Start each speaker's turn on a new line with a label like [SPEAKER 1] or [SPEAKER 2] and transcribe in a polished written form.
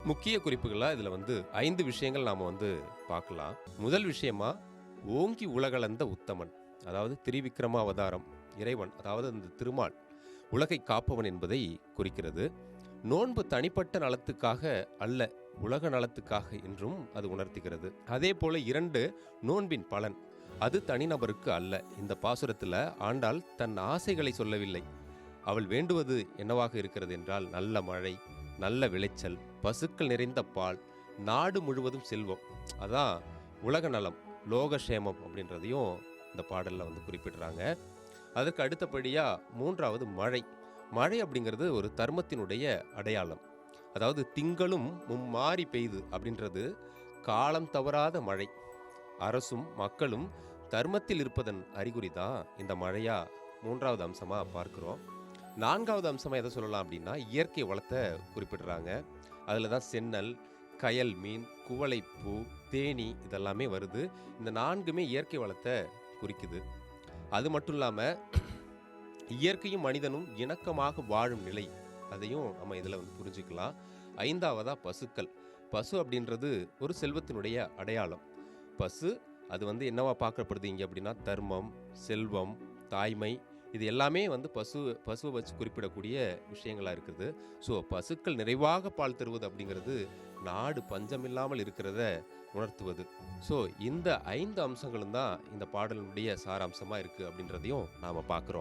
[SPEAKER 1] முக்கிய குறிப்புகளா இதில் வந்து 5 விஷயங்கள் நாம் வந்து பார்க்கலாம். முதல் விஷயமா, ஓங்கி உலகளந்த உத்தமன். அதாவது திரிவிக்ரம அவதாரம். இறைவன், அதாவது அந்த திருமால் உலகை காப்பவன் என்பதை குறிக்கிறது. நோன்பு தனிப்பட்ட நலத்துக்காக அல்ல, உலக நலத்துக்காக என்றும் அது உணர்த்துகிறது. அதே போல 2, நோன்பின் பலன். அது தனிநபருக்கு அல்ல. இந்த பாசுரத்தில் ஆண்டாள் தன் ஆசைகளை சொல்லவில்லை. அவள் வேண்டுவது என்னவாக இருக்கிறது என்றால், நல்ல மழை, நல்ல விளைச்சல், பசுக்கள் நிறைந்த பால், நாடு முழுவதும் செல்வம். அதான் உலக நலம், லோகக்ஷேமம் அப்படின்றதையும் இந்த பாடலில் வந்து குறிப்பிடுறாங்க. அதற்கு அடுத்தபடியா 3வது மழை. மழை அப்படிங்கிறது ஒரு தர்மத்தினுடைய அடையாளம். அதாவது திங்களும் மும்மாரி பெய்து அப்படின்றது காலம் தவறாத மழை. அரசும் மக்களும் தர்மத்தில் இருப்பதன் அறிகுறி தான் இந்த மழையா 3வது அம்சமாக பார்க்குறோம். 4வது அம்சமா எதை சொல்லலாம் அப்படின்னா, இயற்கை வளத்தை குறிப்பிடுறாங்க. அதில் தான் சென்னல், கயல் மீன், குவளைப்பூ, தேனீ இதெல்லாமே வருது. இந்த 4மே இயற்கை வளத்தை குறிக்குது. அது மட்டும் இல்லாமல் இயற்கையும் மனிதனும் இணக்கமாக வாழும் நிலை, அதையும் நம்ம இதில் வந்து புரிஞ்சுக்கலாம். 5வதா பசுக்கள். பசு அப்படின்றது ஒரு செல்வத்தினுடைய அடையாளம். பசு அது வந்து என்னவா பார்க்கப்படுது இங்கே அப்படின்னா, தர்மம், செல்வம், தாய்மை, இது எல்லாமே வந்து பசுவை வச்சு குறிப்பிடக்கூடிய விஷயங்களாக இருக்குது. ஸோ பசுக்கள் நிறைவாக பால் தருவது அப்படிங்கிறது நாடு பஞ்சமில்லாமல் இருக்கிறத உணர்த்துவது. ஸோ இந்த 5 அம்சங்களும் தான் இந்த பாடலினுடைய சாராம்சமாக இருக்குது அப்படின்றதையும் நாம் பார்க்குறோம்.